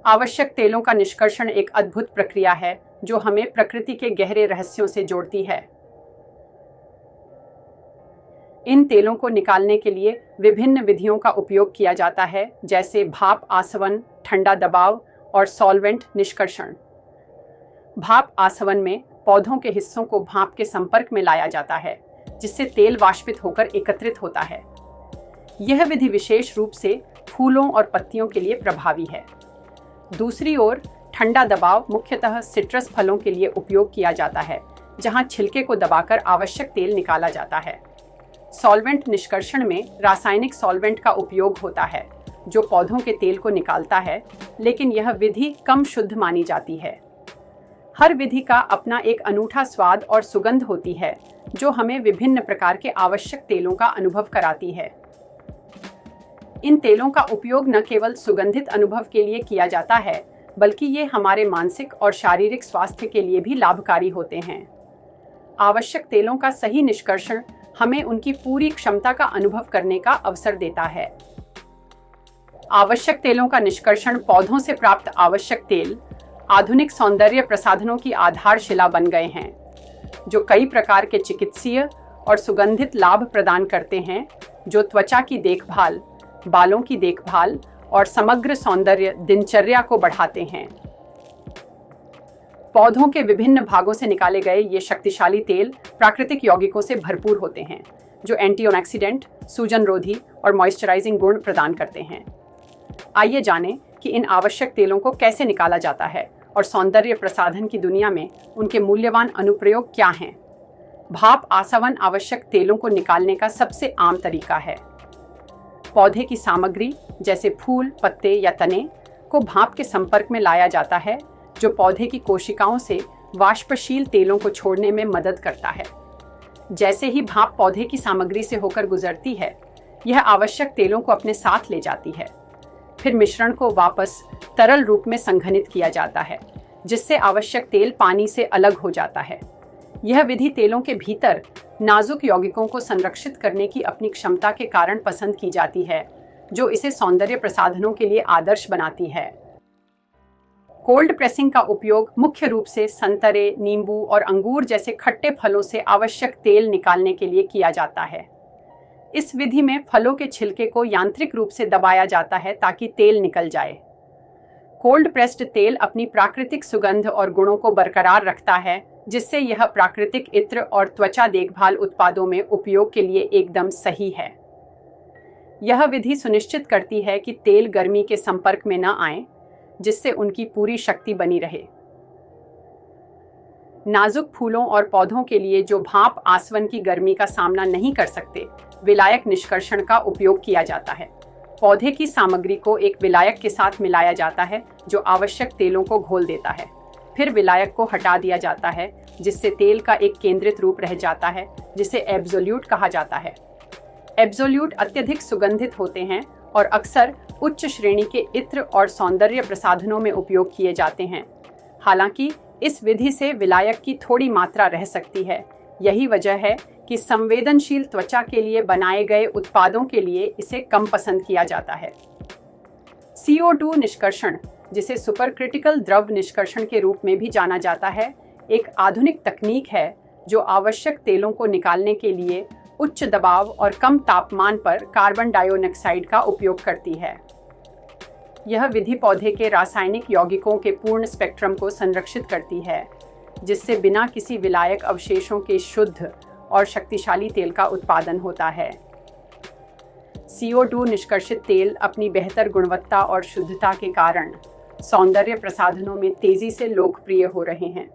आवश्यक तेलों का निष्कर्षण एक अद्भुत प्रक्रिया है जो हमें प्रकृति के गहरे रहस्यों से जोड़ती है। इन तेलों को निकालने के लिए विभिन्न विधियों का उपयोग किया जाता है, जैसे भाप आसवन, ठंडा दबाव और सॉल्वेंट निष्कर्षण। भाप आसवन में पौधों के हिस्सों को भाप के संपर्क में लाया जाता है, जिससे तेल वाष्पित होकर एकत्रित होता है। यह विधि विशेष रूप से फूलों और पत्तियों के लिए प्रभावी है। दूसरी ओर ठंडा दबाव मुख्यतः सिट्रस फलों के लिए उपयोग किया जाता है, जहां छिलके को दबाकर आवश्यक तेल निकाला जाता है। सॉल्वेंट निष्कर्षण में रासायनिक सॉल्वेंट का उपयोग होता है, जो पौधों के तेल को निकालता है, लेकिन यह विधि कम शुद्ध मानी जाती है। हर विधि का अपना एक अनूठा स्वाद और सुगंध होती है, जो हमें विभिन्न प्रकार के आवश्यक तेलों का अनुभव कराती है। इन तेलों का उपयोग न केवल सुगंधित अनुभव के लिए किया जाता है, बल्कि ये हमारे मानसिक और शारीरिक स्वास्थ्य के लिए भी लाभकारी होते हैं। आवश्यक तेलों का सही निष्कर्षण हमें उनकी पूरी क्षमता का अनुभव करने का अवसर देता है। आवश्यक तेलों का निष्कर्षण पौधों से प्राप्त आवश्यक तेल आधुनिक सौंदर्य प्रसाधनों की आधारशिला बन गए हैं, जो कई प्रकार के चिकित्सीय और सुगंधित लाभ प्रदान करते हैं, जो त्वचा की देखभाल, बालों की देखभाल और समग्र सौंदर्य दिनचर्या को बढ़ाते हैं। पौधों के विभिन्न भागों से निकाले गए ये शक्तिशाली तेल प्राकृतिक यौगिकों से भरपूर होते हैं, जो एंटीऑक्सीडेंट, सूजन रोधी और मॉइस्चराइजिंग गुण प्रदान करते हैं। आइए जानें कि इन आवश्यक तेलों को कैसे निकाला जाता है और सौंदर्य प्रसाधन की दुनिया में उनके मूल्यवान अनुप्रयोग क्या हैं। भाप आसवन आवश्यक तेलों को निकालने का सबसे आम तरीका है। पौधे की सामग्री जैसे फूल, पत्ते या तने को भाप के संपर्क में लाया जाता है, जो पौधे की कोशिकाओं से वाष्पशील तेलों को छोड़ने में मदद करता है। जैसे ही भाप पौधे की सामग्री से होकर गुजरती है, यह आवश्यक तेलों को अपने साथ ले जाती है। फिर मिश्रण को वापस तरल रूप में संघनित किया जाता है, जिससे आवश्यक तेल पानी से अलग हो जाता है। यह विधि तेलों के भीतर नाजुक यौगिकों को संरक्षित करने की अपनी क्षमता के कारण पसंद की जाती है, जो इसे सौंदर्य प्रसाधनों के लिए आदर्श बनाती है। कोल्ड प्रेसिंग का उपयोग मुख्य रूप से संतरे, नींबू और अंगूर जैसे खट्टे फलों से आवश्यक तेल निकालने के लिए किया जाता है। इस विधि में फलों के छिलके को यांत्रिक रूप से दबाया जाता है ताकि तेल निकल जाए। कोल्ड प्रेस्ड तेल अपनी प्राकृतिक सुगंध और गुणों को बरकरार रखता है, जिससे यह प्राकृतिक इत्र और त्वचा देखभाल उत्पादों में उपयोग के लिए एकदम सही है। यह विधि सुनिश्चित करती है कि तेल गर्मी के संपर्क में न आए, जिससे उनकी पूरी शक्ति बनी रहे। नाजुक फूलों और पौधों के लिए जो भाप आसवन की गर्मी का सामना नहीं कर सकते, विलायक निष्कर्षण का उपयोग किया जाता है। पौधे की सामग्री को एक विलायक के साथ मिलाया जाता है, जो आवश्यक तेलों को घोल देता है। फिर विलायक को हटा दिया जाता है, जिससे तेल का एक केंद्रित रूप रह जाता है, जिसे एब्सोल्यूट कहा जाता है। एब्सोल्यूट अत्यधिक सुगंधित होते हैं और अक्सर उच्च श्रेणी के इत्र और सौंदर्य प्रसाधनों में उपयोग किए जाते हैं। हालांकि इस विधि से विलायक की थोड़ी मात्रा रह सकती है। यही वजह है कि संवेदनशील त्वचा के लिए बनाए गए उत्पादों के लिए इसे कम पसंद किया जाता है। CO2 निष्कर्षण, जिसे सुपरक्रिटिकल द्रव निष्कर्षण के रूप में भी जाना जाता है, एक आधुनिक तकनीक है जो आवश्यक तेलों को निकालने के लिए उच्च दबाव और कम तापमान पर कार्बन डाइऑक्साइड का उपयोग करती है। यह विधि पौधे के रासायनिक यौगिकों के पूर्ण स्पेक्ट्रम को संरक्षित करती है, जिससे बिना किसी विलायक अवशेषों के शुद्ध और शक्तिशाली तेल का उत्पादन होता है। CO2 निष्कर्षित तेल अपनी बेहतर गुणवत्ता और शुद्धता के कारण सौंदर्य प्रसाधनों में तेजी से लोकप्रिय हो रहे हैं।